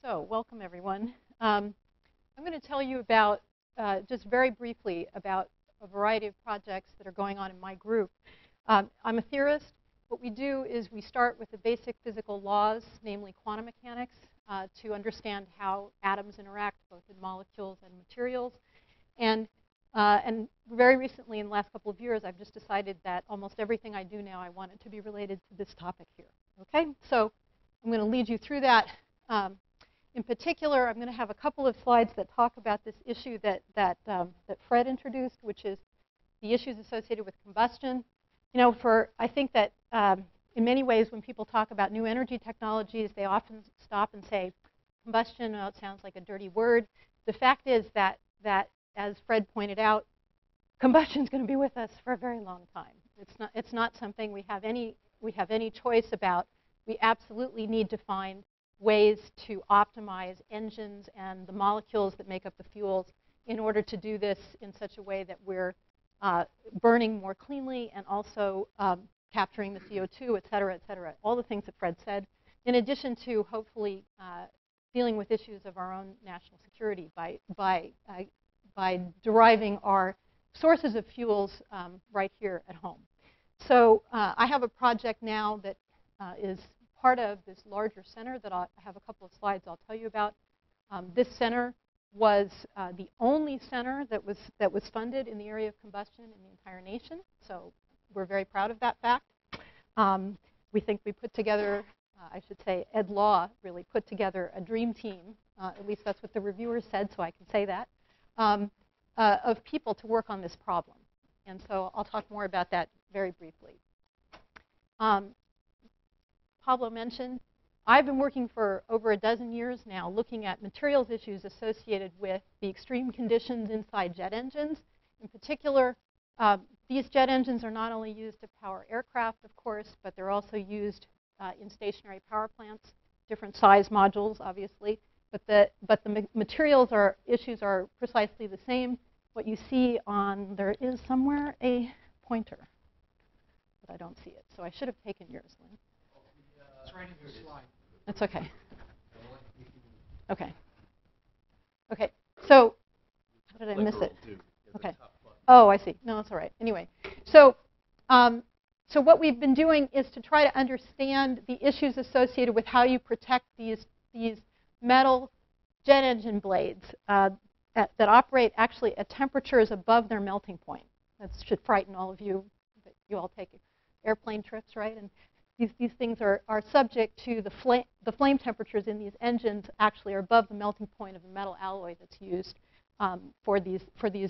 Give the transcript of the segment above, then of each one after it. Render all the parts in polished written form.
So, welcome everyone. I'm going to tell you about, just very briefly, about a variety of projects that are going on in my group. I'm a theorist. What we do is we start with the basic physical laws, namely quantum mechanics, to understand how atoms interact, both in molecules and materials. And very recently, in the last couple of years, I've just decided that almost everything I do now, I want it to be related to this topic here. Okay? So I'm going to lead you through that. In particular, I'm going to have a couple of slides that talk about this issue that Fred introduced, which is the issues associated with combustion. You know, I think that in many ways, when people talk about new energy technologies, they often stop and say, combustion, well, it sounds like a dirty word. The fact is that as Fred pointed out, combustion is going to be with us for a very long time. It's not something we have any choice about. We absolutely need to find ways to optimize engines and the molecules that make up the fuels in order to do this in such a way that we're burning more cleanly and also capturing the CO2, et cetera, all the things that Fred said, in addition to hopefully dealing with issues of our own national security by deriving our sources of fuels right here at home. So I have a project now that is part of this larger center that I have a couple of slides I'll tell you about. This center was the only center that was funded in the area of combustion in the entire nation, so we're very proud of that fact. We think we put together, I should say, Ed Law really put together a dream team, at least that's what the reviewers said, so I can say that, of people to work on this problem. And so I'll talk more about that very briefly. Pablo mentioned, I've been working for over a dozen years now looking at materials issues associated with the extreme conditions inside jet engines. In particular, these jet engines are not only used to power aircraft, of course, but they're also used in stationary power plants, different size modules, obviously. But the materials issues are precisely the same. What you see there is somewhere a pointer, but I don't see it. So I should have taken yours, Lynn. It's right in your slide. That's okay. Okay. Okay. So, how did I miss it? Okay. Oh, I see. No, it's all right. Anyway, so what we've been doing is to try to understand the issues associated with how you protect these metal jet engine blades that operate actually at temperatures above their melting point. That should frighten all of you. You all take airplane trips, right? And these things are subject to the flame temperatures in these engines actually are above the melting point of the metal alloy that's used for these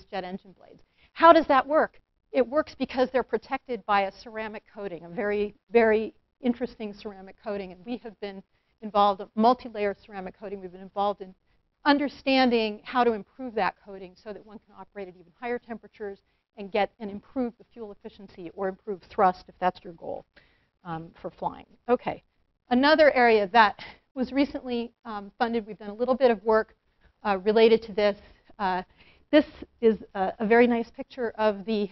jet engine blades. How does that work? It works because they're protected by a ceramic coating, a very, very interesting ceramic coating. And we have been involved in multi-layer ceramic coating. We've been involved in understanding how to improve that coating so that one can operate at even higher temperatures and improve the fuel efficiency or improve thrust if that's your goal. For flying. Okay. Another area that was recently funded, we've done a little bit of work related to this. This is a very nice picture of the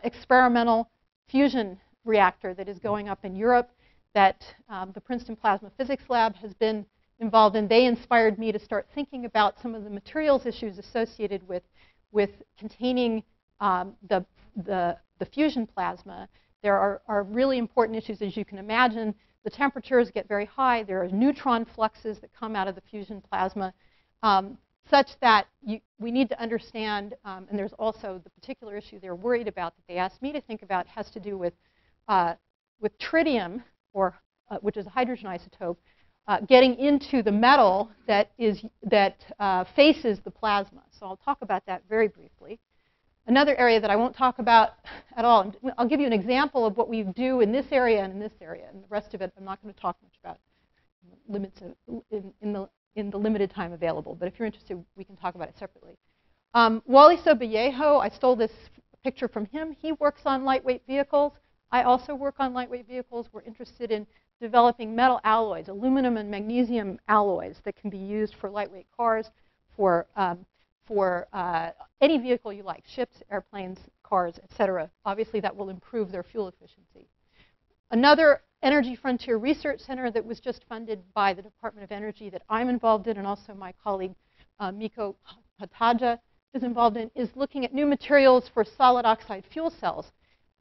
experimental fusion reactor that is going up in Europe that the Princeton Plasma Physics Lab has been involved in. They inspired me to start thinking about some of the materials issues associated with containing the fusion plasma. There are really important issues, as you can imagine. The temperatures get very high. There are neutron fluxes that come out of the fusion plasma, such that we need to understand, and there's also the particular issue they're worried about that they asked me to think about has to do with tritium, which is a hydrogen isotope, getting into the metal that faces the plasma. So I'll talk about that very briefly. Another area that I won't talk about at all, I'll give you an example of what we do in this area and in this area, and the rest of it I'm not going to talk much about in the limited time available. But if you're interested, we can talk about it separately. Wally Soballejo, I stole this picture from him. He works on lightweight vehicles. I also work on lightweight vehicles. We're interested in developing metal alloys, aluminum and magnesium alloys that can be used for lightweight cars, for any vehicle you like, ships, airplanes, cars, et cetera. Obviously, that will improve their fuel efficiency. Another Energy Frontier Research Center that was just funded by the Department of Energy that I'm involved in, and also my colleague Miko Hataja is involved in, is looking at new materials for solid oxide fuel cells.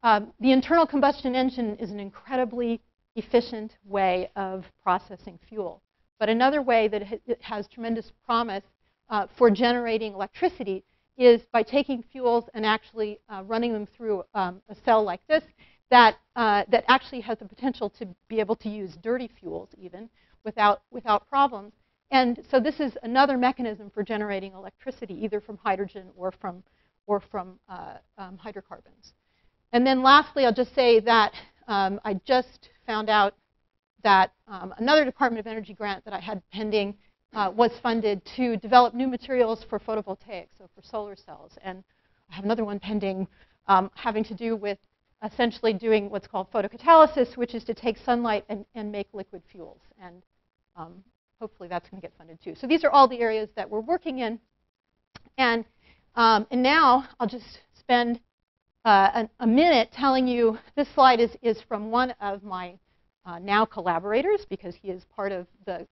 The internal combustion engine is an incredibly efficient way of processing fuel. But another way that it has tremendous promise for generating electricity is by taking fuels and actually running them through a cell like this that actually has the potential to be able to use dirty fuels even without problems. And so this is another mechanism for generating electricity, either from hydrogen or from hydrocarbons. And then lastly, I'll just say that I just found out that another Department of Energy grant that I had pending was funded to develop new materials for photovoltaics, so for solar cells. And I have another one pending having to do with essentially doing what's called photocatalysis, which is to take sunlight and make liquid fuels. And hopefully that's going to get funded too. So these are all the areas that we're working in. And now I'll just spend a minute telling you, this slide is from one of my now collaborators, because he is part of the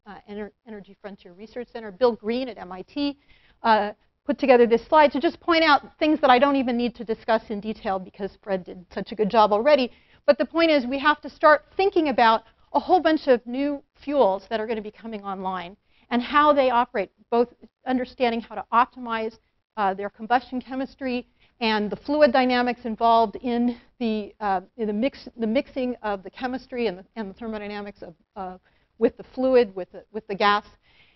Energy Frontier Research Center, Bill Green at MIT, put together this slide to just point out things that I don't even need to discuss in detail because Fred did such a good job already. But the point is we have to start thinking about a whole bunch of new fuels that are going to be coming online and how they operate, both understanding how to optimize their combustion chemistry and the fluid dynamics involved in the mixing of the chemistry and the thermodynamics with the fluid, with the gas,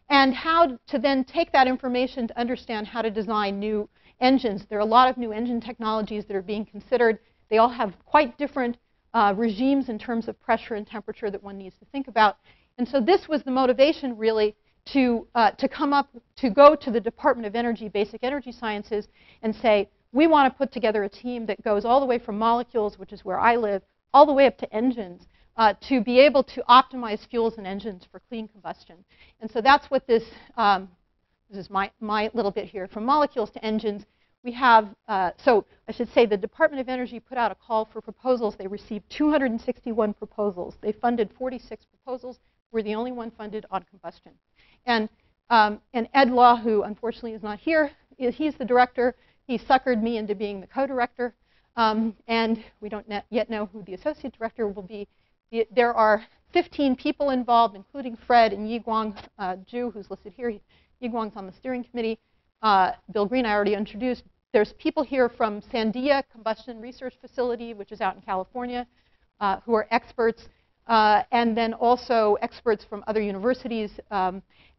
and how to then take that information to understand how to design new engines. There are a lot of new engine technologies that are being considered. They all have quite different regimes in terms of pressure and temperature that one needs to think about. And so this was the motivation, really, to go to the Department of Energy, Basic Energy Sciences, and say, we want to put together a team that goes all the way from molecules, which is where I live, all the way up to engines, to be able to optimize fuels and engines for clean combustion. And so that's what this is my little bit here, from molecules to engines. We have, so I should say the Department of Energy put out a call for proposals. They received 261 proposals. They funded 46 proposals. We're the only one funded on combustion. And Ed Law, who unfortunately is not here, he's the director. He suckered me into being the co-director. And we don't yet know who the associate director will be. There are 15 people involved, including Fred and Yiguang Zhu, who's listed here. Yiguang's on the steering committee. Bill Green, I already introduced. There's people here from Sandia Combustion Research Facility, which is out in California, who are experts, and then also experts from other universities,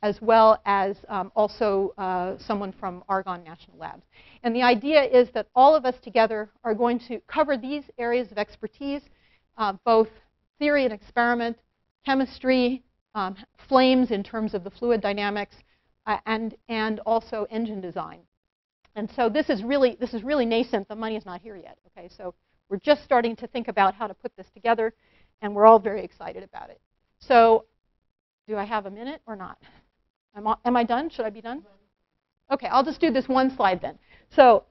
as well as also someone from Argonne National Labs. And the idea is that all of us together are going to cover these areas of expertise, both theory and experiment, chemistry, flames in terms of the fluid dynamics, and also engine design. And so this is really nascent. The money is not here yet. Okay, so we're just starting to think about how to put this together, and we're all very excited about it. So, do I have a minute or not? Am I done? Should I be done? Okay, I'll just do this one slide then. So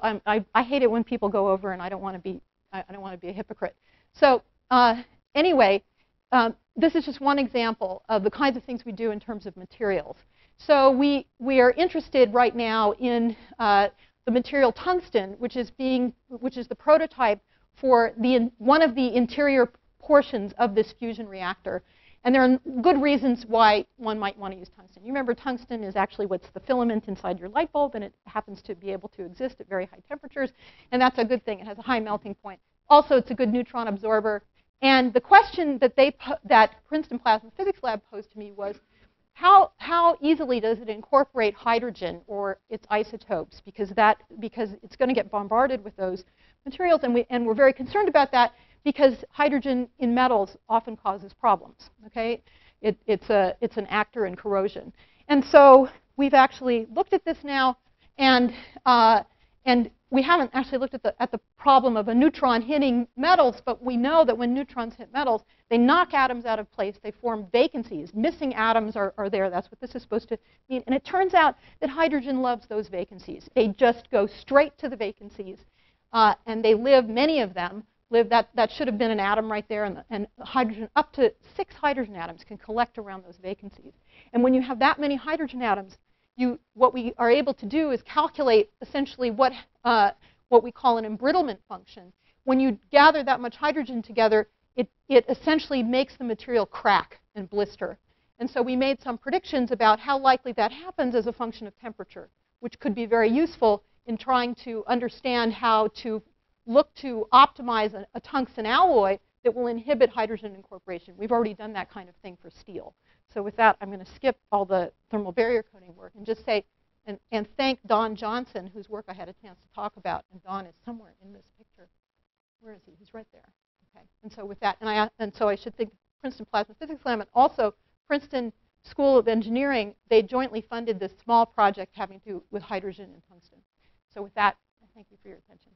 I hate it when people go over, and I don't want to be a hypocrite. So anyway, this is just one example of the kinds of things we do in terms of materials. So we are interested right now in the material tungsten, which is the prototype for one of the interior portions of this fusion reactor. And there are good reasons why one might want to use tungsten. You remember tungsten is actually what's the filament inside your light bulb, and it happens to be able to exist at very high temperatures, and that's a good thing. It has a high melting point. Also, it's a good neutron absorber. And the question that Princeton Plasma Physics Lab posed to me was, how easily does it incorporate hydrogen or its isotopes? Because it's going to get bombarded with those materials, and we're very concerned about that, because hydrogen in metals often causes problems. Okay, it's an actor in corrosion, and so we've actually looked at this now, and we haven't actually looked at the problem of a neutron hitting metals, but we know that when neutrons hit metals, they knock atoms out of place. They form vacancies. Missing atoms are there. That's what this is supposed to mean. And it turns out that hydrogen loves those vacancies. They just go straight to the vacancies, and they live, many of them, live. That should have been an atom right there, and hydrogen, up to 6 hydrogen atoms can collect around those vacancies. And when you have that many hydrogen atoms, what we are able to do is calculate essentially what we call an embrittlement function. When you gather that much hydrogen together, it essentially makes the material crack and blister. And so we made some predictions about how likely that happens as a function of temperature, which could be very useful in trying to understand how to look to optimize a tungsten alloy that will inhibit hydrogen incorporation. We've already done that kind of thing for steel. So with that, I'm going to skip all the thermal barrier coating work and just say, and thank Don Johnson, whose work I had a chance to talk about. And Don is somewhere in this picture. Where is he? He's right there. Okay. And so with that, and so I should think Princeton Plasma Physics Lab, and also Princeton School of Engineering, they jointly funded this small project having to do with hydrogen and tungsten. So with that, I thank you for your attention.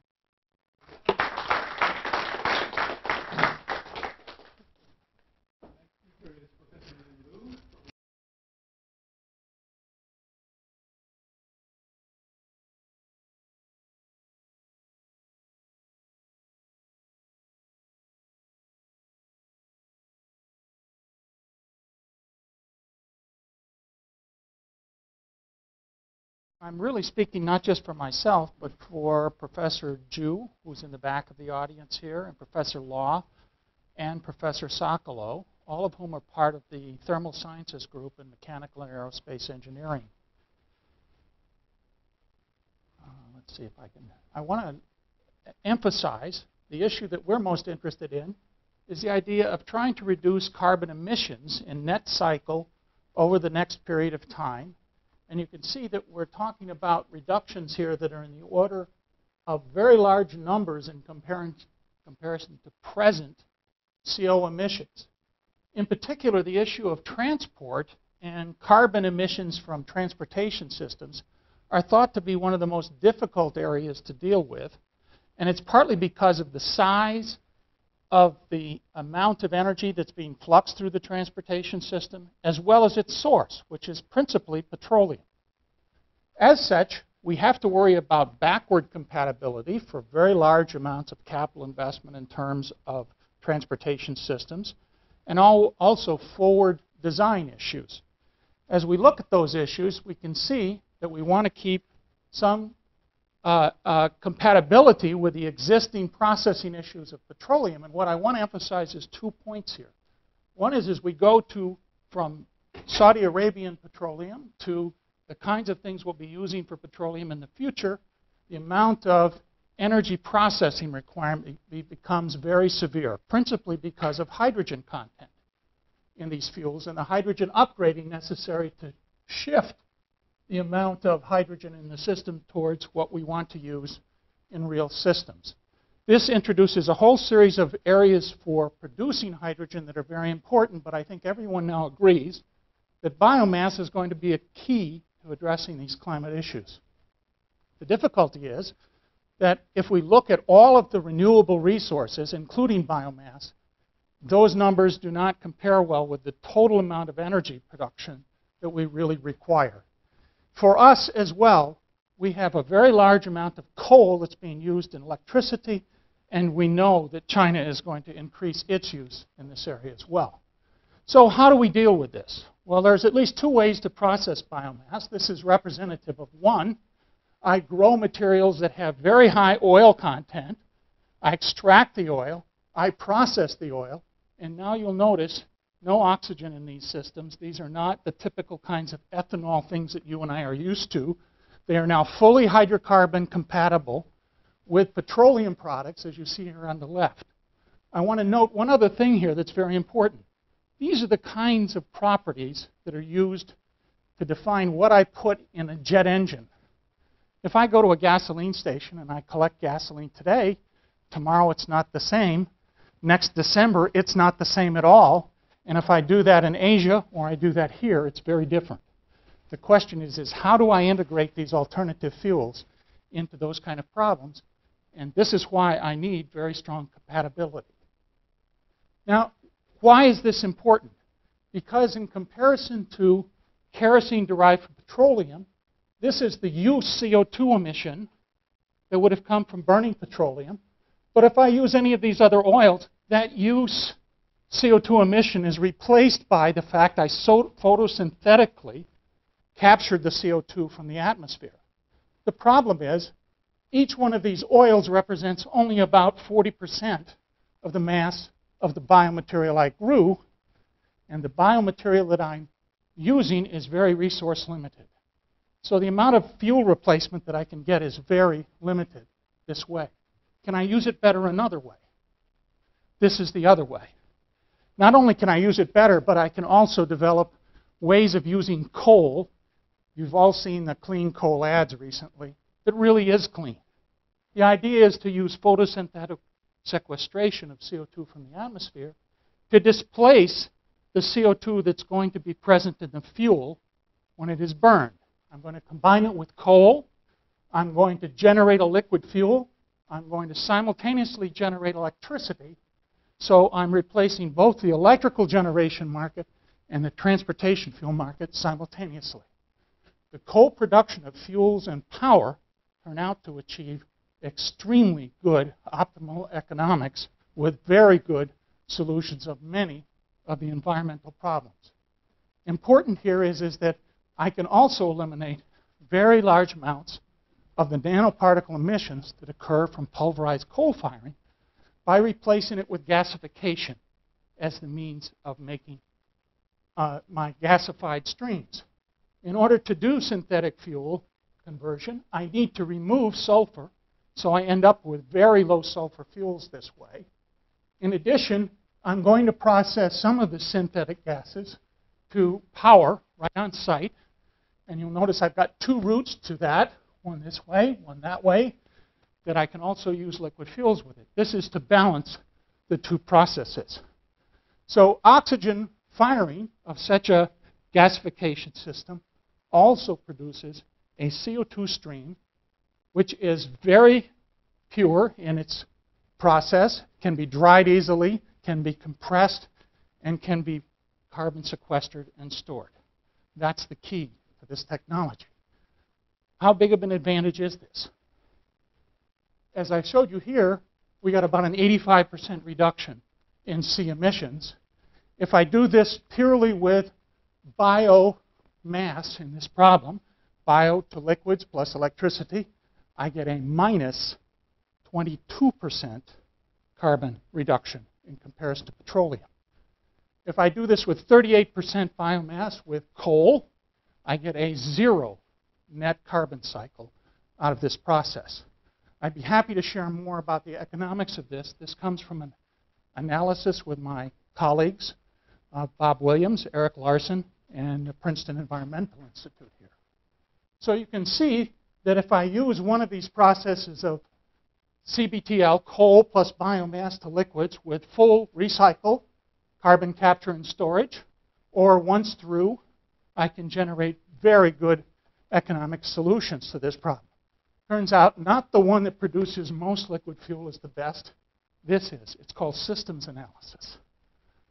I'm really speaking not just for myself, but for Professor Ju, who's in the back of the audience here, and Professor Law, and Professor Sokolow, all of whom are part of the Thermal Sciences group in Mechanical and Aerospace Engineering. Let's see if I can. I want to emphasize the issue that we're most interested in is the idea of trying to reduce carbon emissions in net cycle over the next period of time. And you can see that we're talking about reductions here that are in the order of very large numbers in comparison to present CO emissions. In particular, the issue of transport and carbon emissions from transportation systems are thought to be one of the most difficult areas to deal with. And it's partly because of the size of the amount of energy that's being fluxed through the transportation system, as well as its source, which is principally petroleum. As such, we have to worry about backward compatibility for very large amounts of capital investment in terms of transportation systems, and also forward design issues. As we look at those issues, we can see that we want to keep some compatibility with the existing processing issues of petroleum. And what I want to emphasize is 2 points here. One is as we go from Saudi Arabian petroleum to the kinds of things we'll be using for petroleum in the future, the amount of energy processing requirement becomes very severe, principally because of hydrogen content in these fuels and the hydrogen upgrading necessary to shift the amount of hydrogen in the system towards what we want to use in real systems. This introduces a whole series of areas for producing hydrogen that are very important, but I think everyone now agrees that biomass is going to be a key to addressing these climate issues. The difficulty is that if we look at all of the renewable resources, including biomass, those numbers do not compare well with the total amount of energy production that we really require. For us as well, we have a very large amount of coal that's being used in electricity, and we know that China is going to increase its use in this area as well. So how do we deal with this? Well, there's at least 2 ways to process biomass. This is representative of one. I grow materials that have very high oil content. I extract the oil. I process the oil. And now you'll notice no oxygen in these systems. These are not the typical kinds of ethanol things that you and I are used to. They are now fully hydrocarbon compatible with petroleum products, as you see here on the left. I want to note one other thing here that's very important. These are the kinds of properties that are used to define what I put in a jet engine. If I go to a gasoline station and I collect gasoline today, tomorrow it's not the same. Next December, it's not the same at all. And if I do that in Asia or I do that here, it's very different. The question is how do I integrate these alternative fuels into those kind of problems? And this is why I need very strong compatibility. Now, why is this important? Because in comparison to kerosene derived from petroleum, this is the use CO2 emission that would have come from burning petroleum. But if I use any of these other oils, that use CO2 emission is replaced by the fact I photosynthetically captured the CO2 from the atmosphere. The problem is, each one of these oils represents only about 40% of the mass of the biomaterial I grew, and the biomaterial that I'm using is very resource limited. So the amount of fuel replacement that I can get is very limited this way. Can I use it better another way? This is the other way. Not only can I use it better, but I can also develop ways of using coal. You've all seen the clean coal ads recently. That really is clean. The idea is to use photosynthetic sequestration of CO2 from the atmosphere to displace the CO2 that's going to be present in the fuel when it is burned. I'm going to combine it with coal. I'm going to generate a liquid fuel. I'm going to simultaneously generate electricity. So I'm replacing both the electrical generation market and the transportation fuel market simultaneously. The co-production of fuels and power turn out to achieve extremely good optimal economics with very good solutions of many of the environmental problems. Important here is that I can also eliminate very large amounts of the nanoparticle emissions that occur from pulverized coal firing by replacing it with gasification as the means of making my gasified streams. In order to do synthetic fuel conversion, I need to remove sulfur, so I end up with very low sulfur fuels this way. In addition, I'm going to process some of the synthetic gases to power right on site. And you'll notice I've got two routes to that, one this way, one that way, that I can also use liquid fuels with it. This is to balance the two processes. So oxygen firing of such a gasification system also produces a CO2 stream, which is very pure in its process, can be dried easily, can be compressed, and can be carbon sequestered and stored. That's the key to this technology. How big of an advantage is this? As I showed you here, we got about an 85% reduction in C emissions. If I do this purely with biomass in this problem, bio to liquids plus electricity, I get a minus 22% carbon reduction in comparison to petroleum. If I do this with 38% biomass with coal, I get a 0 net carbon cycle out of this process. I'd be happy to share more about the economics of this. This comes from an analysis with my colleagues, Bob Williams, Eric Larson, and the Princeton Environmental Institute here. So you can see that if I use one of these processes of CBTL, coal plus biomass to liquids with full recycle, carbon capture and storage, or once through, I can generate very good economic solutions to this problem. Turns out not the one that produces most liquid fuel is the best. This is. It's called systems analysis.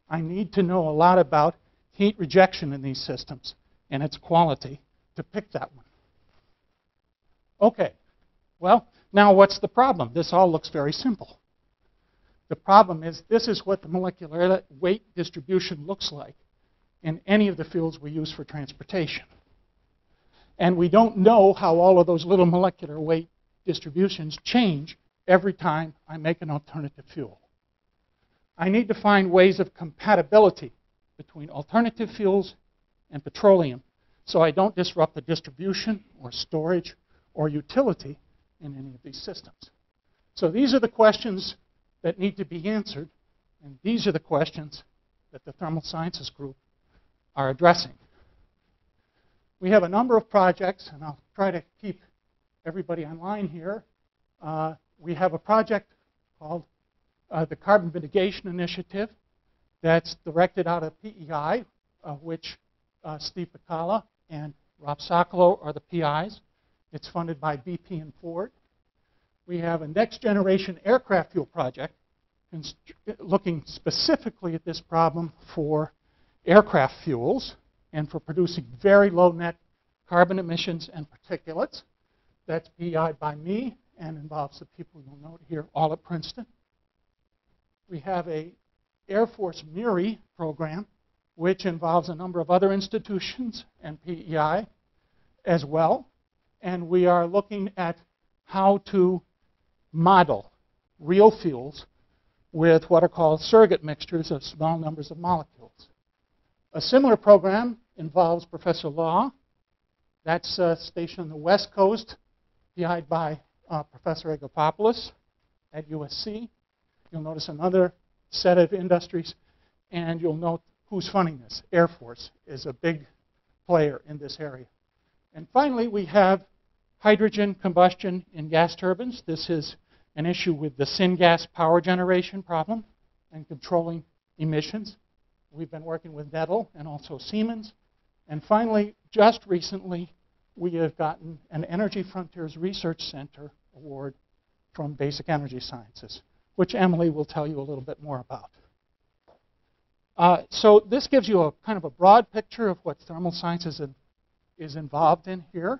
I need to know a lot about heat rejection in these systems and its quality to pick that one. Okay, well, now what's the problem? This all looks very simple. The problem is this is what the molecular weight distribution looks like in any of the fuels we use for transportation. And we don't know how all of those little molecular weight distributions change every time I make an alternative fuel. I need to find ways of compatibility between alternative fuels and petroleum so I don't disrupt the distribution or storage or utility in any of these systems. So these are the questions that need to be answered, and these are the questions that the Thermal Sciences Group are addressing. We have a number of projects, and I'll try to keep everybody online here. We have a project called the Carbon Mitigation Initiative that's directed out of PEI, of which Steve Picala and Rob Sokolow are the PIs. It's funded by BP and Ford. We have a next generation aircraft fuel project looking specifically at this problem for aircraft fuels and for producing very low net carbon emissions and particulates. That's PEI'd by me and involves the people you'll note here all at Princeton. We have a Air Force MIRI program, which involves a number of other institutions and PEI as well. And we are looking at how to model real fuels with what are called surrogate mixtures of small numbers of molecules. A similar program involves Professor Law. That's stationed on the West Coast, PI'd by Professor Agapopoulos at USC. You'll notice another set of industries, and you'll note who's funding this. Air Force is a big player in this area. And finally, we have hydrogen combustion in gas turbines. This is an issue with the syngas power generation problem and controlling emissions. We've been working with Nettle and also Siemens. And finally, just recently, we have gotten an Energy Frontiers Research Center award from Basic Energy Sciences, which Emily will tell you a little bit more about. So this gives you a kind of a broad picture of what thermal sciences is involved in here.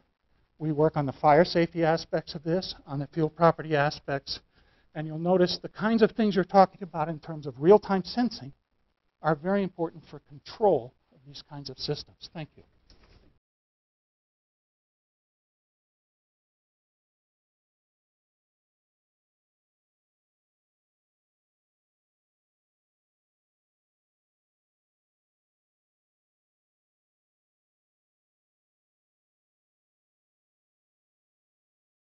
We work on the fire safety aspects of this, on the fuel property aspects, and you'll notice the kinds of things you're talking about in terms of real-time sensing are very important for control of these kinds of systems. Thank you.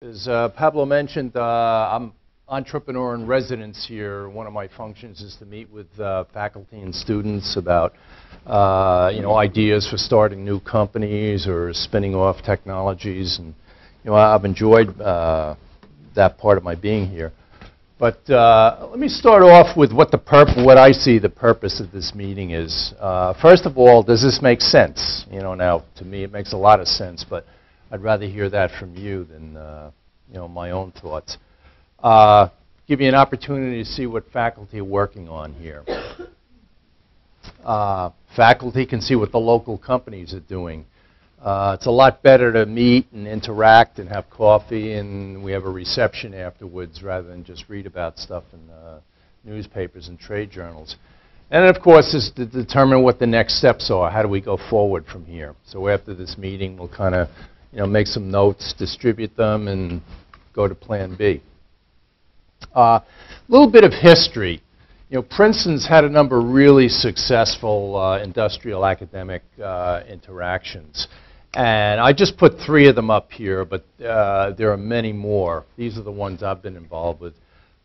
As Pablo mentioned, I'm entrepreneur in residence here. One of my functions is to meet with faculty and students about ideas for starting new companies or spinning off technologies. And I've enjoyed that part of my being here. But let me start off with what I see the purpose of this meeting is. First of all, does this make sense? Now to me it makes a lot of sense, but I'd rather hear that from you than my own thoughts. Give you an opportunity to see what faculty are working on here. Faculty can see what the local companies are doing. It's a lot better to meet and interact and have coffee, and we have a reception afterwards rather than just read about stuff in newspapers and trade journals. And of course, is to determine what the next steps are. How do we go forward from here? So after this meeting, we'll kind of make some notes, distribute them, and go to Plan B. A little bit of history. Princeton's had a number of really successful industrial academic interactions. And I just put 3 of them up here, but there are many more. These are the ones I've been involved with.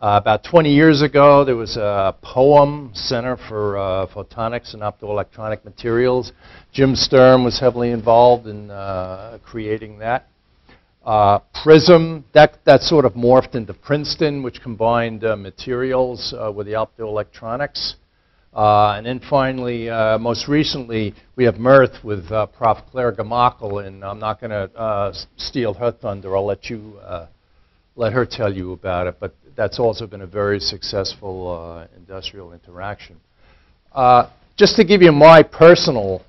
About 20 years ago, there was a POEM, Center for Photonics and Optoelectronic Materials. Jim Sturm was heavily involved in creating that. PRISM, that sort of morphed into Princeton, which combined materials with the optoelectronics. And then finally, most recently, we have MIRTH with Prof. Claire Gamakel, and I'm not going to steal her thunder. I'll let her tell you about it, but that's also been a very successful industrial interaction. Just to give you my personal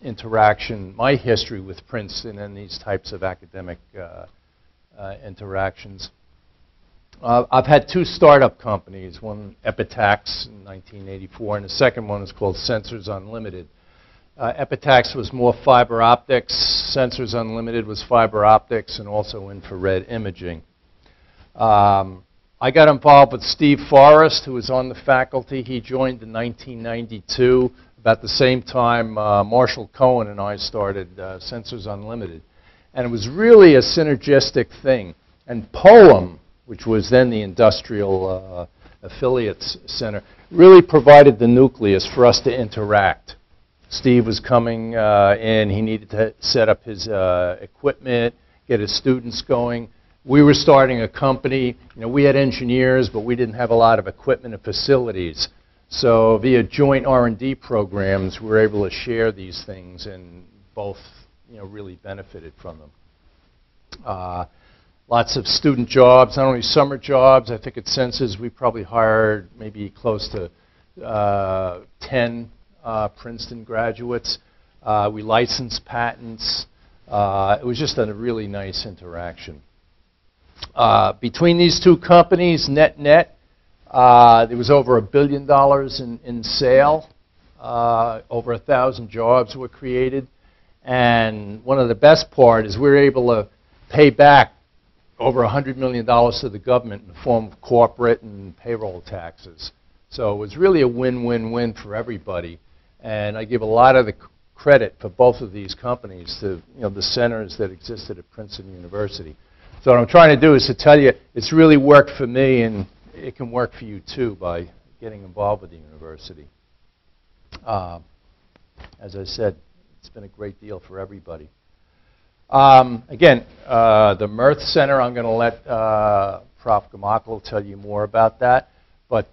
interaction, my history with Princeton and these types of academic interactions. I've had 2 startup companies, one Epitax in 1984, and the second one is called Sensors Unlimited. Epitax was more fiber optics, Sensors Unlimited was fiber optics, and also infrared imaging. I got involved with Steve Forrest, who was on the faculty. He joined in 1992. About the same time, Marshall Cohen and I started Sensors Unlimited. And it was really a synergistic thing. And POEM, which was then the Industrial Affiliates Center, really provided the nucleus for us to interact. Steve was coming in. He needed to set up his equipment, get his students going. We were starting a company. We had engineers, but we didn't have a lot of equipment and facilities. So via joint R&D programs, we were able to share these things, and both really benefited from them. Lots of student jobs, not only summer jobs. I think at Census we probably hired maybe close to 10 Princeton graduates. We licensed patents. It was just a really nice interaction. Between these 2 companies, net, There was over $1 billion in sale. Over 1,000 jobs were created. And one of the best part is we were able to pay back over $100 million to the government in the form of corporate and payroll taxes. So it was really a win-win-win for everybody. And I give a lot of the credit for both of these companies to the centers that existed at Princeton University. So what I'm trying to do is to tell you it's really worked for me, and it can work for you too by getting involved with the university. As I said, it's been a great deal for everybody. Again, the Mirth Center, I'm going to let Prof. Gamakal tell you more about that. But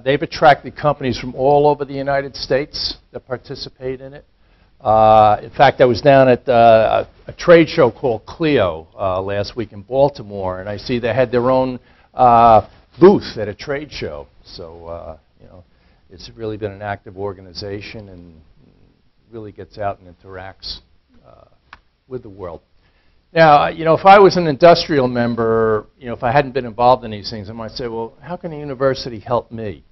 they've attracted companies from all over the United States that participate in it. In fact, I was down at a trade show called Clio last week in Baltimore, and I see they had their own booth at a trade show. So, it's really been an active organization and really gets out and interacts with the world. Now, if I was an industrial member, if I hadn't been involved in these things, I might say, well, how can a university help me?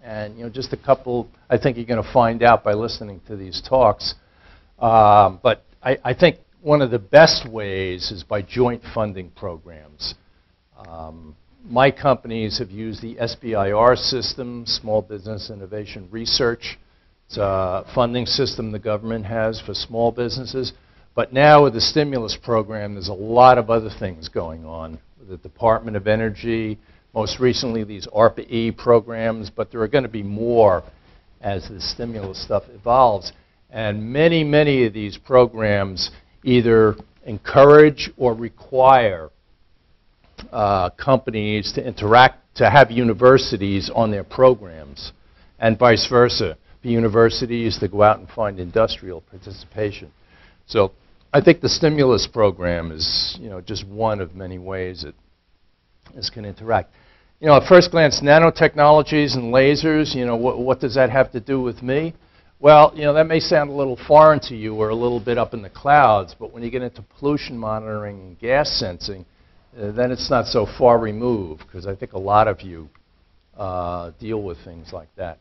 And, just a couple, I think you're going to find out by listening to these talks. But I think one of the best ways is by joint funding programs. My companies have used the SBIR system, Small Business Innovation Research. It's a funding system the government has for small businesses. But now with the stimulus program, there's a lot of other things going on with the Department of Energy, most recently these ARPA-E programs, but there are going to be more as the stimulus stuff evolves. And many, many of these programs either encourage or require companies to interact, to have universities on their programs, and vice versa, for universities to go out and find industrial participation. So I think the stimulus program is, just one of many ways that this can interact. At first glance, nanotechnologies and lasers, what does that have to do with me? Well, that may sound a little foreign to you or a little bit up in the clouds, but when you get into pollution monitoring and gas sensing, then it's not so far removed, because I think a lot of you deal with things like that.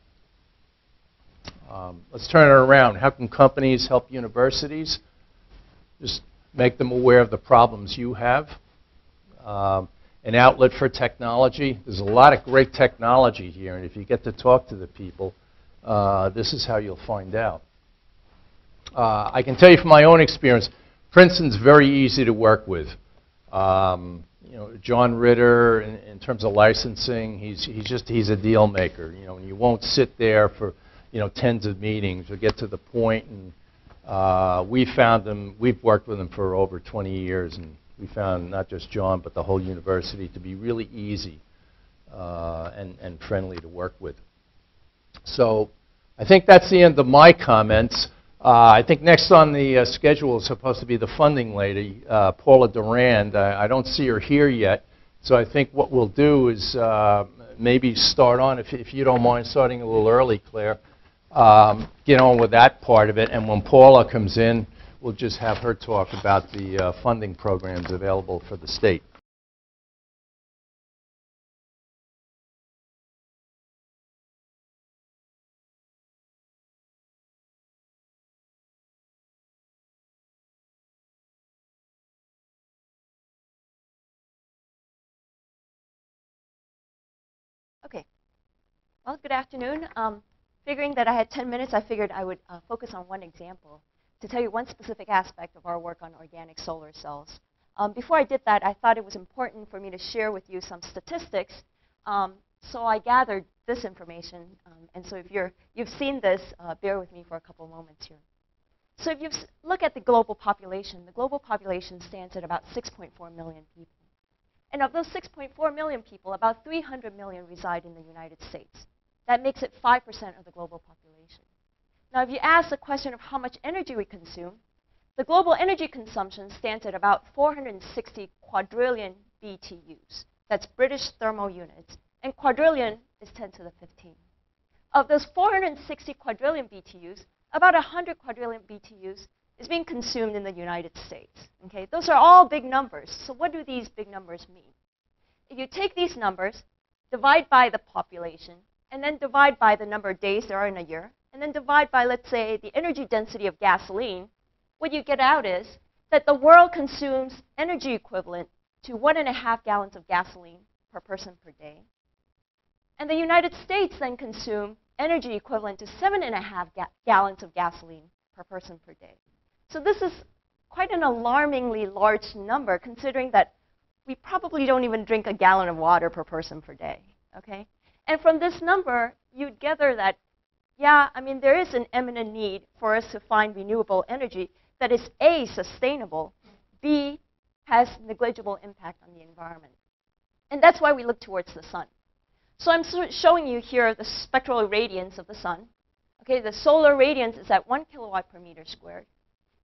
Let's turn it around. How can companies help universities? Just make them aware of the problems you have. An outlet for technology. There's a lot of great technology here, and if you get to talk to the people, this is how you'll find out. I can tell you from my own experience, Princeton's very easy to work with. John Ritter, in terms of licensing, he's a deal maker. And you won't sit there for tens of meetings. You'll get to the point, and we've worked with him for over 20 years, and we found not just John, but the whole university to be really easy and friendly to work with. So I think that's the end of my comments. I think next on the schedule is supposed to be the funding lady, Paula Durand. I don't see her here yet, so I think what we'll do is maybe start on, if you don't mind starting a little early, Claire, get on with that part of it, and when Paula comes in, we'll just have her talk about the funding programs available for the state. Okay. Well, good afternoon. Figuring that I had 10 minutes, I figured I would focus on one example to tell you one specific aspect of our work on organic solar cells. Before I did that, I thought it was important for me to share with you some statistics. So I gathered this information. And so if you've seen this, bear with me for a couple moments here. So if you look at the global population stands at about 6.4 million people. And of those 6.4 million people, about 300 million reside in the United States. That makes it 5% of the global population. Now, if you ask the question of how much energy we consume, the global energy consumption stands at about 460 quadrillion BTUs. That's British thermal units. And quadrillion is 10 to the 15. Of those 460 quadrillion BTUs, about 100 quadrillion BTUs is being consumed in the United States. Okay? Those are all big numbers. So what do these big numbers mean? If you take these numbers divide by the population, and then divide by the number of days there are in a year, and then divide by, let's say, the energy density of gasoline, what you get out is that the world consumes energy equivalent to 1.5 gallons of gasoline per person per day. And the United States then consume energy equivalent to 7.5 gallons of gasoline per person per day. So this is quite an alarmingly large number, considering that we probably don't even drink a gallon of water per person per day, okay? And from this number, you'd gather that, yeah, I mean, there is an imminent need for us to find renewable energy that is A, sustainable, B, has negligible impact on the environment. And that's why we look towards the sun. So I'm showing you here the spectral radiance of the sun. Okay, the solar radiance is at 1 kilowatt per meter squared.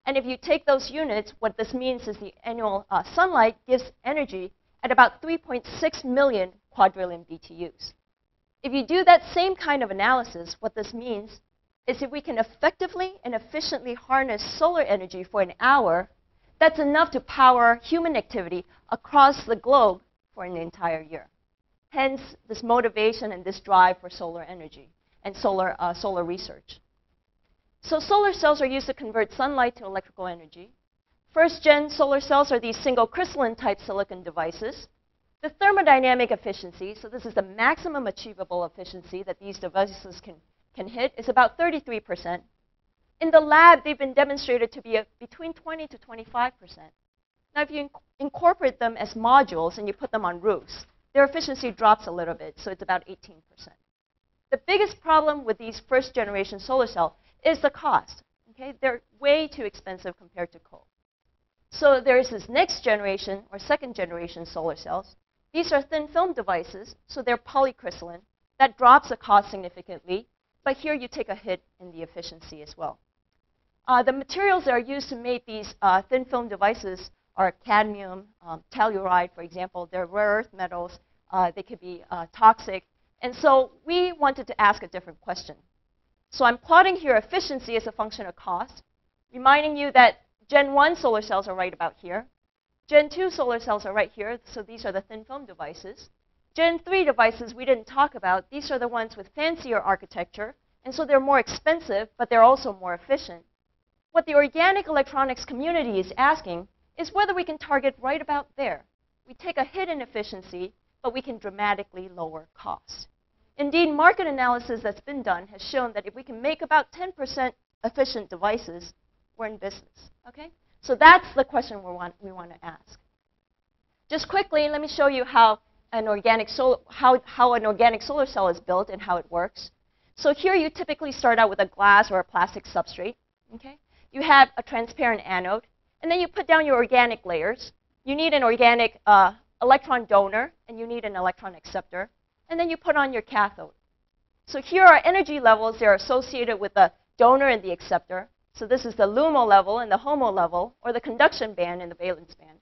And if you take those units, what this means is the annual sunlight gives energy at about 3.6 million quadrillion BTUs. If you do that same kind of analysis, what this means is if we can effectively and efficiently harness solar energy for an hour, that's enough to power human activity across the globe for an entire year. Hence, this motivation and this drive for solar energy and solar research. So solar cells are used to convert sunlight to electrical energy. First-gen solar cells are these single crystalline type silicon devices. The thermodynamic efficiency, so this is the maximum achievable efficiency that these devices can hit, is about 33%. In the lab, they've been demonstrated to be between 20 to 25%. Now, if you incorporate them as modules and you put them on roofs, their efficiency drops a little bit, so it's about 18%. The biggest problem with these first-generation solar cells is the cost. Okay? They're way too expensive compared to coal. So there is this next generation or second generation solar cells. These are thin film devices, so they're polycrystalline. That drops the cost significantly, but here you take a hit in the efficiency as well. The materials that are used to make these thin film devices are cadmium, telluride, for example. They're rare earth metals. They could be toxic. And so we wanted to ask a different question. So I'm plotting here efficiency as a function of cost, reminding you that Gen 1 solar cells are right about here. Gen 2 solar cells are right here, so these are the thin film devices. Gen 3 devices we didn't talk about. These are the ones with fancier architecture, and so they're more expensive, but they're also more efficient. What the organic electronics community is asking is whether we can target right about there. We take a hit in efficiency, but we can dramatically lower costs. Indeed, market analysis that's been done has shown that if we can make about 10% efficient devices, we're in business. Okay? So that's the question we want to ask. Just quickly, let me show you how an organic solar cell is built and how it works. So here you typically start out with a glass or a plastic substrate. Okay? You have a transparent anode, and then you put down your organic layers. You need an organic electron donor, and you need an electron acceptor. And then you put on your cathode. So here are energy levels that are associated with the donor and the acceptor. So this is the LUMO level and the HOMO level, or the conduction band and the valence band.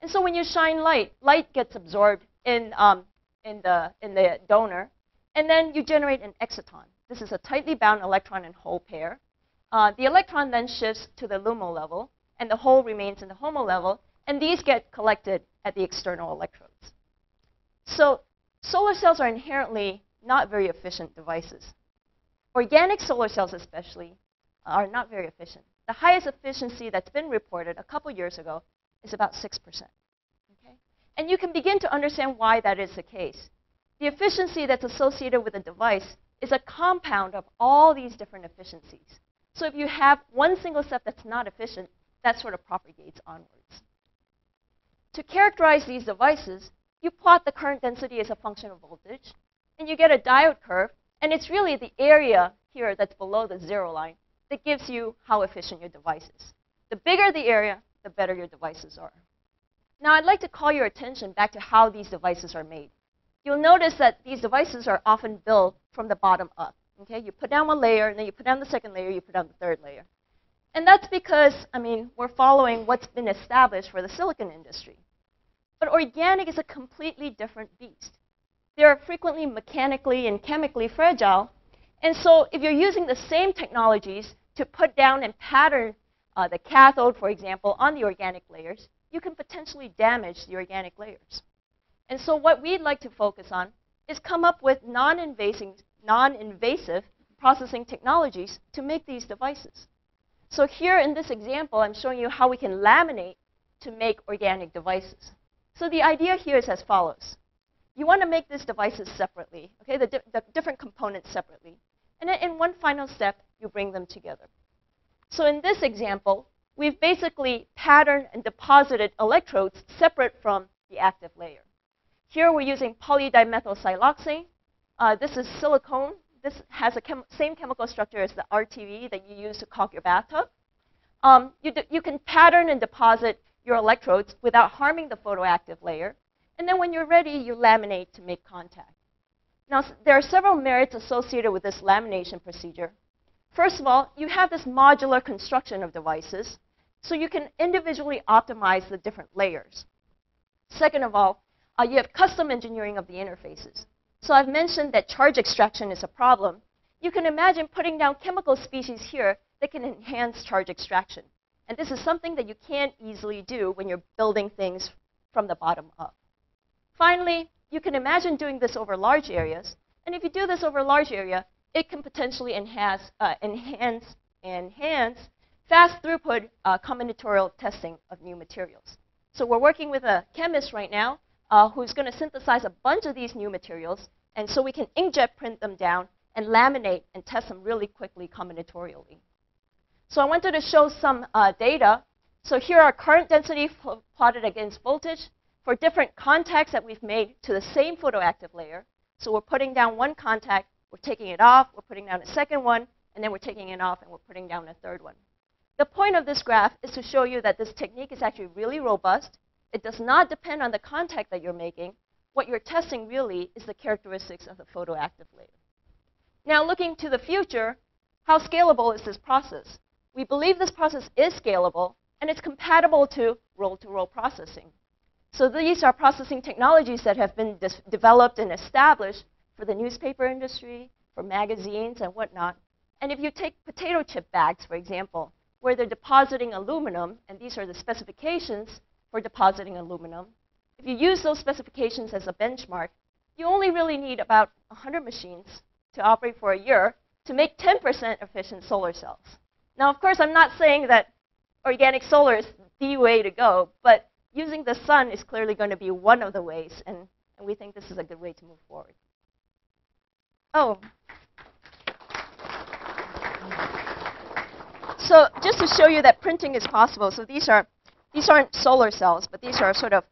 And so when you shine light, light gets absorbed in the donor, and then you generate an exciton. This is a tightly bound electron and hole pair. The electron then shifts to the LUMO level, and the hole remains in the HOMO level, and these get collected at the external electrodes. So solar cells are inherently not very efficient devices. Organic solar cells especially are not very efficient. The highest efficiency that's been reported a couple years ago is about 6%. Okay? And you can begin to understand why that is the case. The efficiency that's associated with a device is a compound of all these different efficiencies. So if you have one single step that's not efficient, that sort of propagates onwards. To characterize these devices, you plot the current density as a function of voltage, and you get a diode curve, and it's really the area here that's below the zero line that gives you how efficient your device is. The bigger the area, the better your devices are. Now, I'd like to call your attention back to how these devices are made. You'll notice that these devices are often built from the bottom up. Okay? You put down one layer, and then you put down the second layer, you put down the third layer. And that's because, I mean, we're following what's been established for the silicon industry. But organic is a completely different beast. They're frequently mechanically and chemically fragile. And so if you're using the same technologies to put down and pattern the cathode, for example, on the organic layers, you can potentially damage the organic layers. And so what we'd like to focus on is come up with non-invasive processing technologies to make these devices. So here in this example, I'm showing you how we can laminate to make organic devices. So the idea here is as follows. You want to make these devices separately, okay, the different components separately. And then in one final step, you bring them together. So in this example, we've basically patterned and deposited electrodes separate from the active layer. Here we're using polydimethylsiloxane. This is silicone. This has the same chemical structure as the RTV that you use to caulk your bathtub. You can pattern and deposit your electrodes without harming the photoactive layer. And then when you're ready, you laminate to make contact. Now, there are several merits associated with this lamination procedure. First of all, you have this modular construction of devices, so you can individually optimize the different layers. Second of all, you have custom engineering of the interfaces. So I've mentioned that charge extraction is a problem. You can imagine putting down chemical species here that can enhance charge extraction. And this is something that you can't easily do when you're building things from the bottom up. Finally, you can imagine doing this over large areas. And if you do this over a large area, it can potentially enhance fast throughput combinatorial testing of new materials. So we're working with a chemist right now who's going to synthesize a bunch of these new materials. And so we can inkjet print them down and laminate and test them really quickly combinatorially. So I wanted to show some data. So here are current density plotted against voltage for different contacts that we've made to the same photoactive layer. So we're putting down one contact, we're taking it off, we're putting down a second one, and then we're taking it off, and we're putting down a third one. The point of this graph is to show you that this technique is actually really robust. It does not depend on the contact that you're making. What you're testing really is the characteristics of the photoactive layer. Now, looking to the future, how scalable is this process? We believe this process is scalable, and it's compatible to roll-to-roll processing. So these are processing technologies that have been developed and established for the newspaper industry, for magazines, and whatnot. And if you take potato chip bags, for example, where they're depositing aluminum, and these are the specifications for depositing aluminum, if you use those specifications as a benchmark, you only really need about 100 machines to operate for a year to make 10% efficient solar cells. Now, of course, I'm not saying that organic solar is the way to go, but using the sun is clearly going to be one of the ways, and we think this is a good way to move forward. Oh. So just to show you that printing is possible, so these aren't solar cells, but these are sort of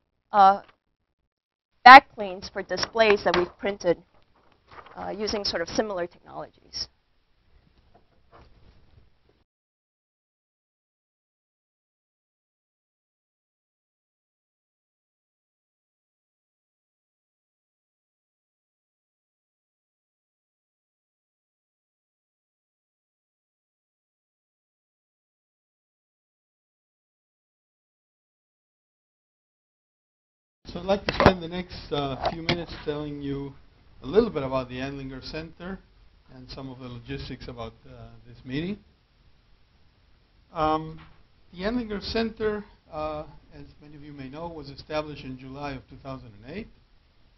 backplanes for displays that we've printed using sort of similar technologies. So I'd like to spend the next few minutes telling you a little bit about the Andlinger Center and some of the logistics about this meeting. The Andlinger Center, as many of you may know, was established in July of 2008,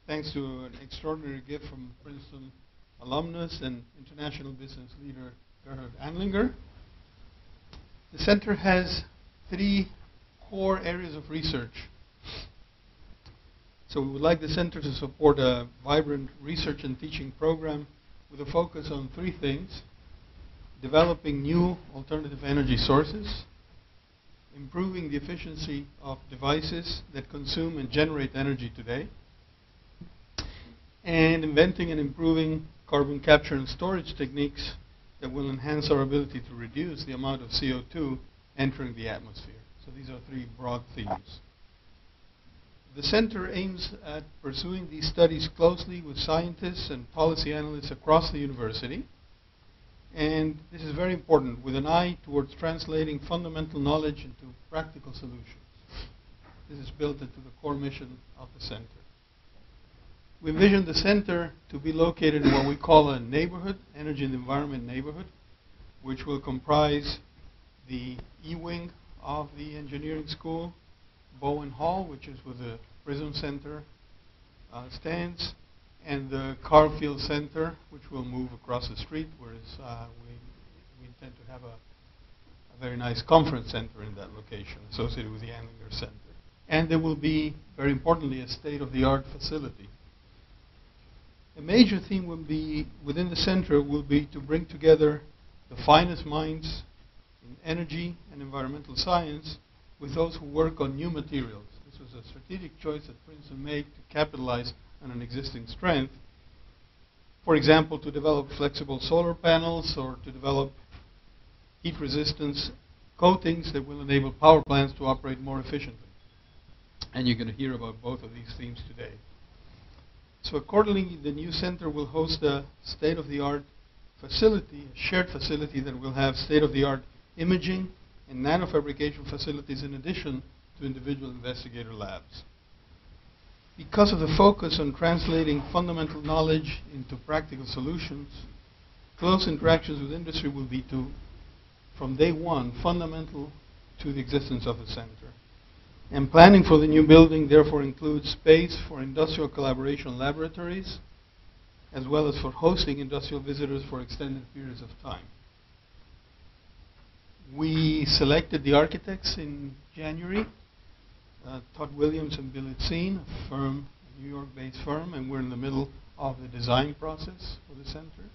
thanks to an extraordinary gift from Princeton alumnus and international business leader Gerhard Andlinger. The center has 3 core areas of research. So we would like the center to support a vibrant research and teaching program with a focus on 3 things: developing new alternative energy sources, improving the efficiency of devices that consume and generate energy today, and inventing and improving carbon capture and storage techniques that will enhance our ability to reduce the amount of CO2 entering the atmosphere. So these are 3 broad themes. The center aims at pursuing these studies closely with scientists and policy analysts across the university. And this is very important, with an eye towards translating fundamental knowledge into practical solutions. This is built into the core mission of the center. We envision the center to be located in what we call a neighborhood, energy and environment neighborhood, which will comprise the E-wing of the engineering school, Bowen Hall, which is where the Prism Center stands, and the Carfield Center, which will move across the street, whereas we intend to have a very nice conference center in that location associated with the Anlinger Center. And there will be, very importantly, a state-of-the-art facility. A major theme will be, within the center, will be to bring together the finest minds in energy and environmental science with those who work on new materials. This was a strategic choice that Princeton made to capitalize on an existing strength. For example, to develop flexible solar panels or to develop heat resistance coatings that will enable power plants to operate more efficiently. And you're going to hear about both of these themes today. So accordingly, the new center will host a state-of-the-art facility, a shared facility that will have state-of-the-art imaging and nanofabrication facilities in addition to individual investigator labs. Because of the focus on translating fundamental knowledge into practical solutions, close interactions with industry will be, from day one, fundamental to the existence of the center. And planning for the new building therefore includes space for industrial collaboration laboratories, as well as for hosting industrial visitors for extended periods of time. We selected the architects in January, Todd Williams and Bill Itzine, a firm, a New York-based firm, and we're in the middle of the design process for the center.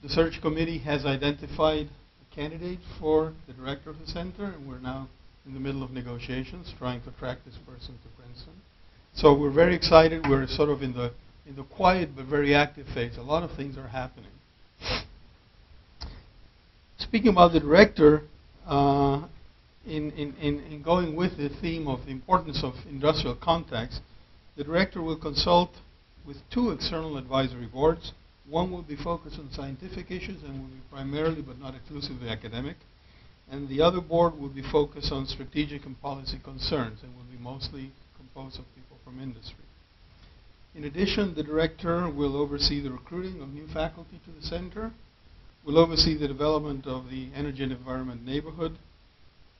The search committee has identified a candidate for the director of the center, and we're now in the middle of negotiations, trying to attract this person to Princeton. So we're very excited. We're sort of in the quiet but very active phase. A lot of things are happening. Speaking about the director, in going with the theme of the importance of industrial contacts, the director will consult with 2 external advisory boards. One will be focused on scientific issues and will be primarily but not exclusively academic. And the other board will be focused on strategic and policy concerns and will be mostly composed of people from industry. In addition, the director will oversee the recruiting of new faculty to the center, will oversee the development of the energy and environment neighborhood,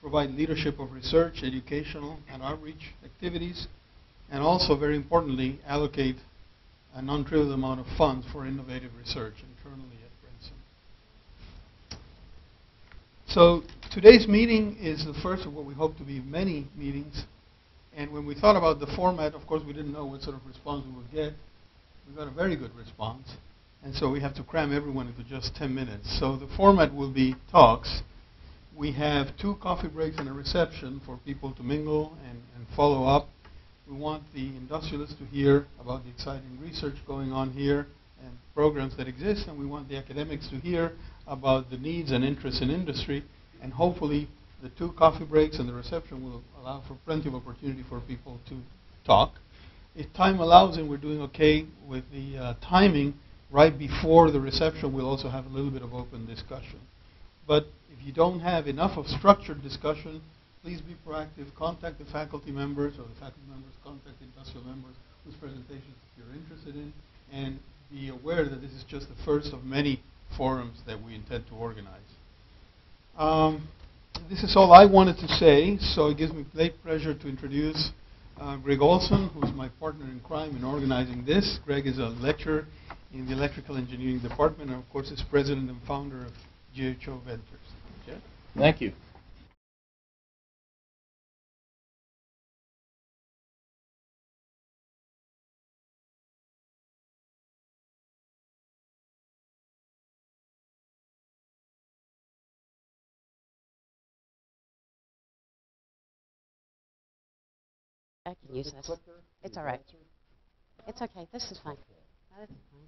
provide leadership of research, educational, and outreach activities, and also, very importantly, allocate a non-trivial amount of funds for innovative research internally at Princeton. So today's meeting is the first of what we hope to be many meetings. And when we thought about the format, of course, we didn't know what sort of response we would get. We got a very good response. And so we have to cram everyone into just 10 minutes. So the format will be talks. We have 2 coffee breaks and a reception for people to mingle and follow up. We want the industrialists to hear about the exciting research going on here and programs that exist. And we want the academics to hear about the needs and interests in industry. And hopefully, the 2 coffee breaks and the reception will allow for plenty of opportunity for people to talk. If time allows and we're doing okay with the timing, right before the reception we'll also have a little bit of open discussion. But if you don't have enough of structured discussion, please be proactive. Contact the faculty members, or the faculty members contact the industrial members whose presentations you're interested in, and be aware that this is just the first of many forums that we intend to organize. This is all I wanted to say, so it gives me great pleasure to introduce Greg Olson, who's my partner in crime in organizing this. Greg is a lecturer in the Electrical Engineering Department, and of course is president and founder of GHO Ventures. Jeff? Thank you. I can use this. It's all right. It's okay. This is fine. This is fine.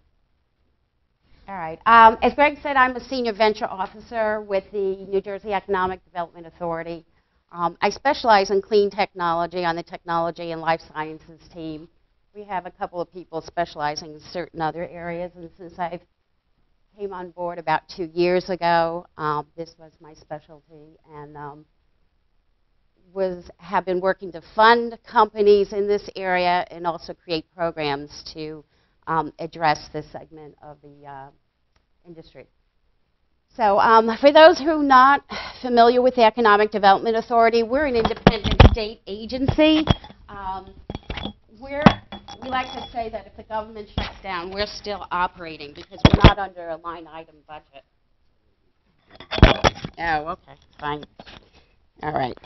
All right. As Greg said, I'm a senior venture officer with the New Jersey Economic Development Authority. I specialize in clean technology on the technology and life sciences team. We have a couple of people specializing in certain other areas, and since I came on board about 2 years ago, this was my specialty, and have been working to fund companies in this area and also create programs to address this segment of the industry. So for those who are not familiar with the Economic Development Authority, we're an independent state agency. We're we like to say that if the government shuts down, we're still operating because we're not under a line item budget. Oh, okay, fine. All right.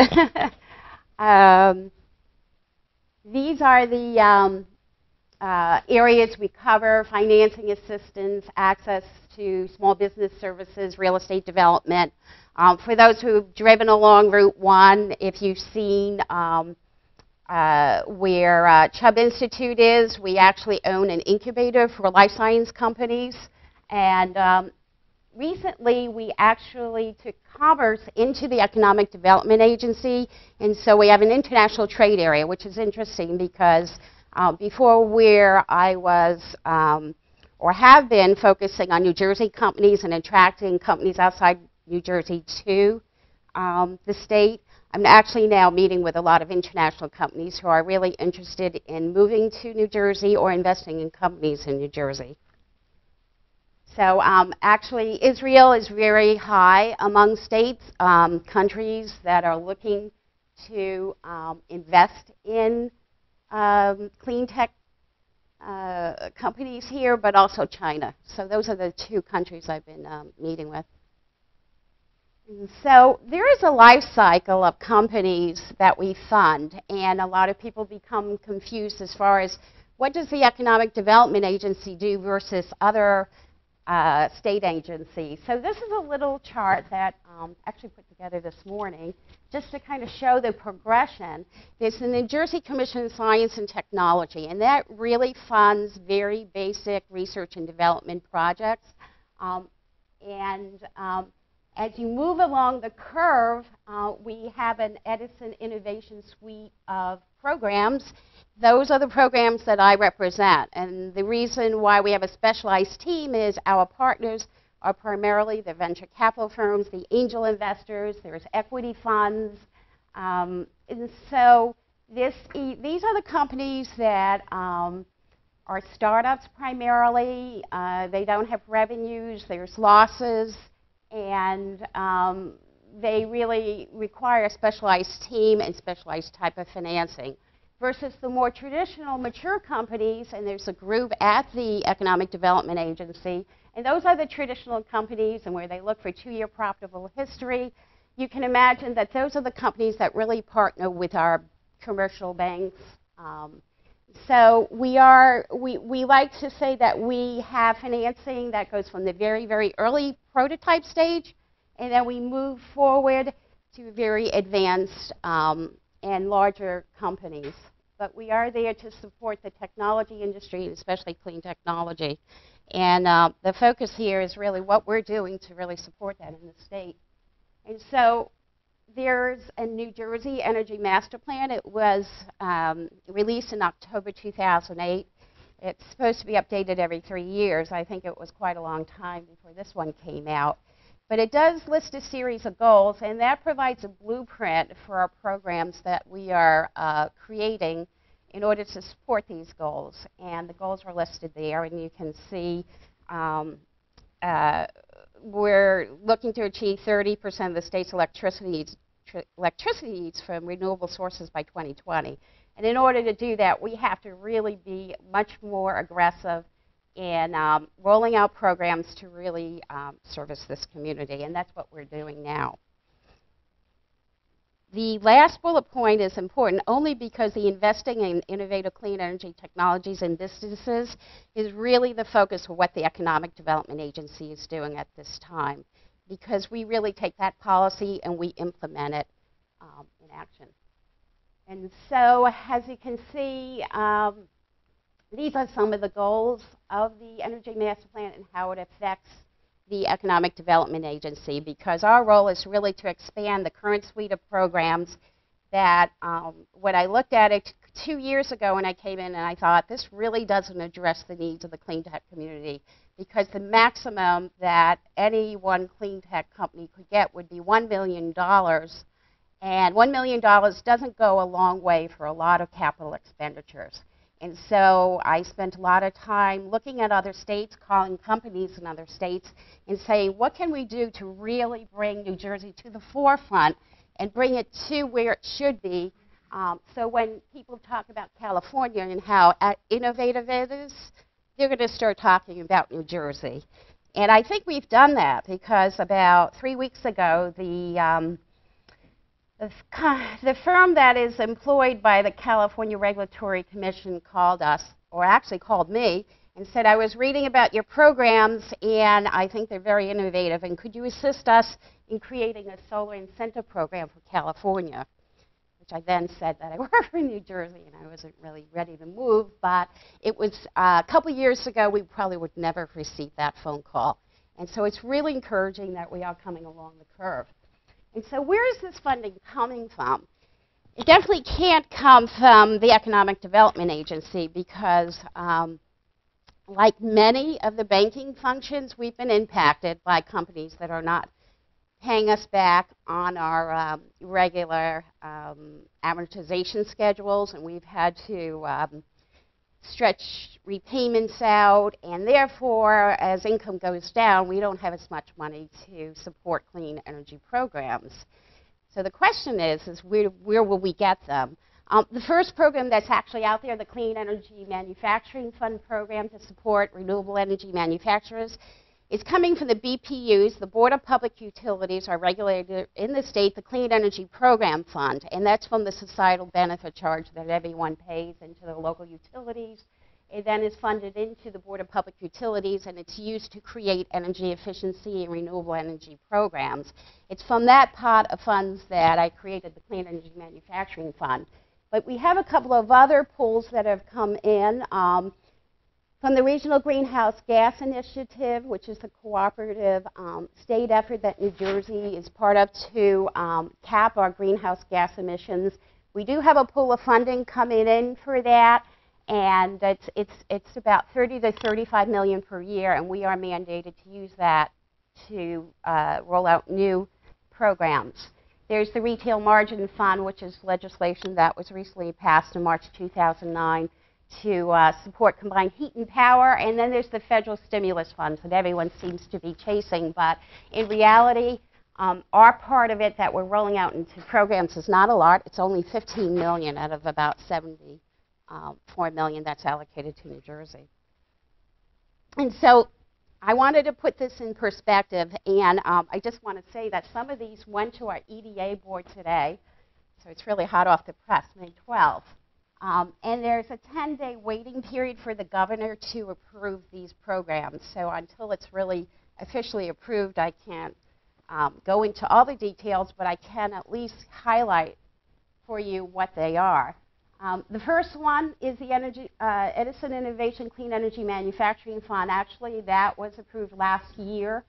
These are the areas we cover: financing assistance, access to small business services, real estate development. For those who've driven along Route 1, if you've seen where Chubb Institute is, we actually own an incubator for life science companies. And recently, we actually took commerce into the Economic Development Agency. And so we have an international trade area, which is interesting because before where I was or have been focusing on New Jersey companies and attracting companies outside New Jersey to the state, I'm actually now meeting with a lot of international companies who are really interested in moving to New Jersey or investing in companies in New Jersey. So actually, Israel is very high among states, countries that are looking to invest in clean tech companies here, but also China. So those are the two countries I've been meeting with. So there is a life cycle of companies that we fund, and a lot of people become confused as far as what does the Economic Development Agency do versus other state agencies. So this is a little chart that I actually put together this morning just to kind of show the progression. There's the New Jersey Commission on Science and Technology, and that really funds very basic research and development projects. As you move along the curve, we have an Edison Innovation Suite of programs. Those are the programs that I represent. And the reason why we have a specialized team is our partners are primarily the venture capital firms, the angel investors, there's equity funds. And so these are the companies that are startups primarily. They don't have revenues, there's losses. And they really require a specialized team and specialized type of financing. Versus the more traditional mature companies, and there's a group at the Economic Development Agency, and those are the traditional companies and where they look for 2-year profitable history. You can imagine that those are the companies that really partner with our commercial banks. So we like to say that we have financing that goes from the very, very early prototype stage, and then we move forward to very advanced and larger companies. But we are there to support the technology industry, especially clean technology. And the focus here is really what we're doing to really support that in the state. And so there's a New Jersey Energy Master Plan. It was released in October 2008. It's supposed to be updated every 3 years. I think it was quite a long time before this one came out. But it does list a series of goals, and that provides a blueprint for our programs that we are creating in order to support these goals. And the goals are listed there, and you can see we're looking to achieve 30% of the state's electricity needs from renewable sources by 2020. And in order to do that, we have to really be much more aggressive in rolling out programs to really service this community, and that's what we're doing now. The last bullet point is important only because the investing in innovative clean energy technologies and businesses is really the focus of what the Economic Development Agency is doing at this time, because we really take that policy and we implement it in action. And so, as you can see, these are some of the goals of the Energy Master Plan and how it affects the Economic Development Agency, because our role is really to expand the current suite of programs that when I looked at it 2 years ago when I came in, and I thought this really doesn't address the needs of the clean tech community, because the maximum that any one clean tech company could get would be $1 million. And $1 million doesn't go a long way for a lot of capital expenditures. And so I spent a lot of time looking at other states, calling companies in other states, and saying, what can we do to really bring New Jersey to the forefront and bring it to where it should be So when people talk about California and how innovative it is, they're going to start talking about New Jersey. And I think we've done that because about 3 weeks ago, the firm that is employed by the California Regulatory Commission called us, or actually called me, and said, I was reading about your programs, and I think they're very innovative, and could you assist us in creating a solar incentive program for California? Which I then said that I work for New Jersey, and I wasn't really ready to move, but it was a couple years ago, we probably would never have received that phone call. And so it's really encouraging that we are coming along the curve. And so where is this funding coming from? It definitely can't come from the Economic Development Agency because like many of the banking functions, we've been impacted by companies that are not paying us back on our regular amortization schedules, and we've had to stretch repayments out, and therefore, as income goes down, we don't have as much money to support clean energy programs. So the question is where will we get them? The first program that's actually out there, the Clean Energy Manufacturing Fund program to support renewable energy manufacturers, is coming from the BPUs, the Board of Public Utilities, our regulator in the state, the Clean Energy Program Fund, and that's from the societal benefit charge that everyone pays into the local utilities. It then is funded into the Board of Public Utilities, and it's used to create energy efficiency and renewable energy programs. It's from that pot of funds that I created the Clean Energy Manufacturing Fund. But we have a couple of other pools that have come in. From the Regional Greenhouse Gas Initiative, which is the cooperative state effort that New Jersey is part of to cap our greenhouse gas emissions. We do have a pool of funding coming in for that, and it's about 30 to 35 million per year, and we are mandated to use that to roll out new programs. There's the Retail Margin Fund, which is legislation that was recently passed in March 2009 to support combined heat and power. And then there's the federal stimulus funds that everyone seems to be chasing. But in reality, our part of it that we're rolling out into programs is not a lot. It's only 15 million out of about 74 million that's allocated to New Jersey. And so I wanted to put this in perspective, and I just want to say that some of these went to our EDA board today, so it's really hot off the press, May 12th. And there's a 10-day waiting period for the governor to approve these programs. So until it's really officially approved, I can't go into all the details, but I can at least highlight for you what they are. The first one is the Edison Innovation Clean Energy Manufacturing Fund. Actually, that was approved last year.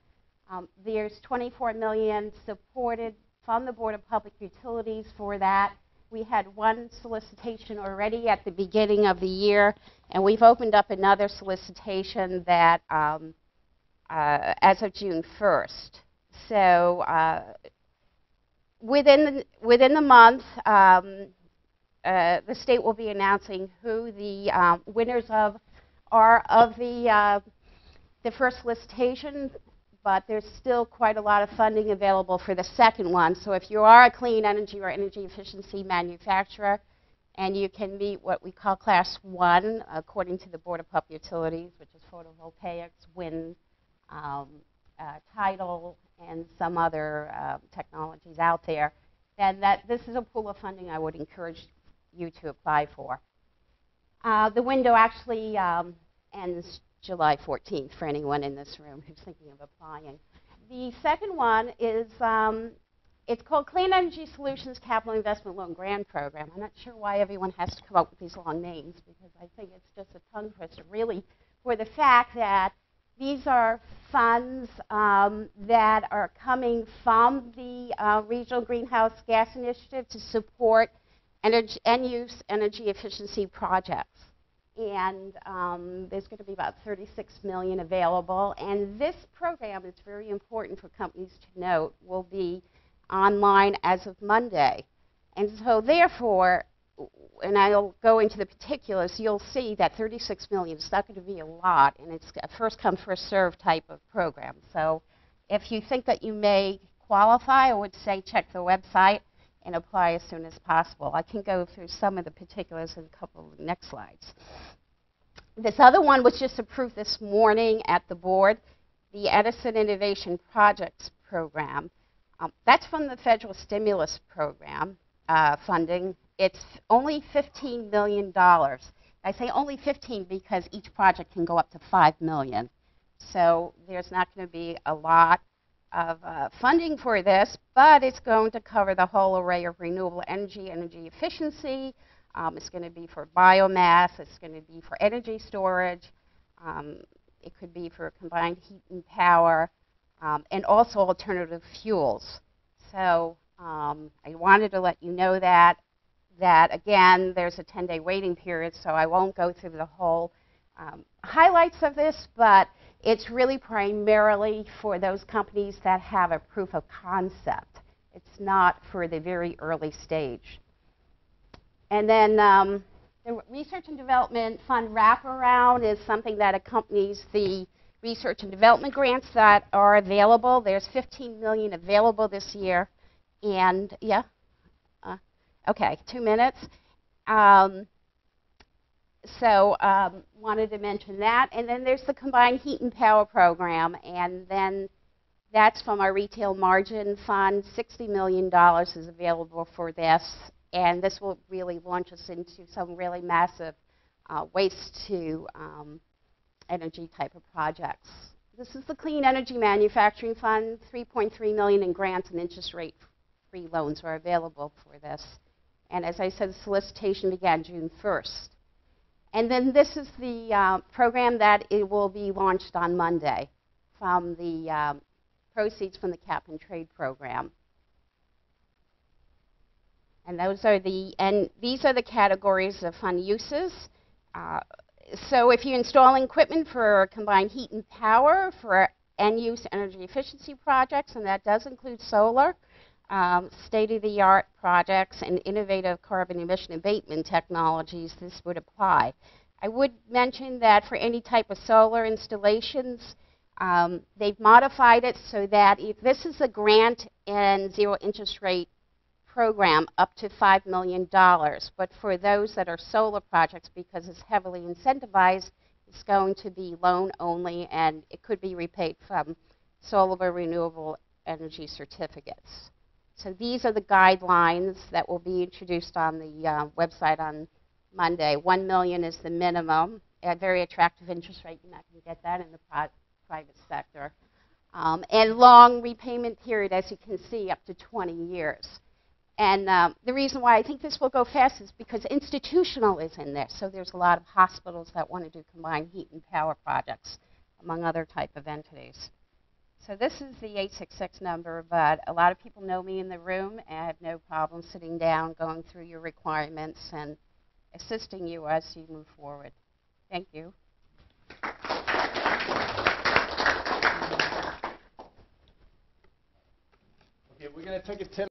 There's 24 million supported from the Board of Public Utilities for that. We had one solicitation already at the beginning of the year, and we've opened up another solicitation that as of June 1st. So within the month, the state will be announcing who the winners are of the first solicitation, but there's still quite a lot of funding available for the second one. So if you are a clean energy or energy efficiency manufacturer and you can meet what we call Class 1, according to the Board of Public Utilities, which is photovoltaics, wind, tidal, and some other technologies out there, then this is a pool of funding I would encourage you to apply for. The window actually ends July 14th for anyone in this room who's thinking of applying. The second one is, it's called Clean Energy Solutions Capital Investment Loan Grant Program. I'm not sure why everyone has to come up with these long names, because I think it's just a tongue twister, really, for the fact that these are funds that are coming from the Regional Greenhouse Gas Initiative to support end-use energy efficiency projects. And there's going to be about 36 million available. And this program is very important for companies to note, will be online as of Monday. And so therefore, and I'll go into the particulars, you'll see that 36 million is not going to be a lot, and it's a first-come, first-served type of program. So if you think that you may qualify, I would say check the website and apply as soon as possible. I can go through some of the particulars in a couple of the next slides. This other one was just approved this morning at the board, the Edison Innovation Projects Program. That's from the federal stimulus program funding. It's only $15 million. I say only 15 because each project can go up to 5 million. So there's not going to be a lot of funding for this, but it's going to cover the whole array of renewable energy, energy efficiency. It's going to be for biomass. It's going to be for energy storage. It could be for combined heat and power, and also alternative fuels. So I wanted to let you know that again, there's a 10-day waiting period, so I won't go through the whole highlights of this, but it's really primarily for those companies that have a proof of concept. It's not for the very early stage. And then the Research and Development Fund wraparound is something that accompanies the research and development grants that are available. There's 15 million available this year. And, yeah? Okay, 2 minutes. Wanted to mention that. And then there's the Combined Heat and Power Program. And then that's from our Retail Margin Fund. $60 million is available for this. And this will really launch us into some really massive waste to energy type of projects. This is the Clean Energy Manufacturing Fund. 3.3 million in grants and interest rate-free loans are available for this. And as I said, the solicitation began June 1st. And then this is the program that it will be launched on Monday from the proceeds from the Cap and Trade program. And these are the categories of fund uses. So if you're installing equipment for combined heat and power for end-use energy efficiency projects, and that does include solar, state-of-the-art projects, and innovative carbon emission abatement technologies, this would apply. I would mention that for any type of solar installations, they've modified it so that if this is a grant and zero interest rate program up to $5 million, but for those that are solar projects, because it's heavily incentivized, it's going to be loan only, and it could be repaid from solar renewable energy certificates. So these are the guidelines that will be introduced on the website on Monday. 1 million is the minimum, a very attractive interest rate. You're not going to get that in the private sector. And long repayment period, as you can see, up to 20 years. And the reason why I think this will go fast is because institutional is in there. So there's a lot of hospitals that want to do combined heat and power projects, among other type of entities. So this is the 866 number, but a lot of people know me in the room, and I have no problem sitting down, going through your requirements, and assisting you as you move forward. Thank you. Okay, we're going to take a 10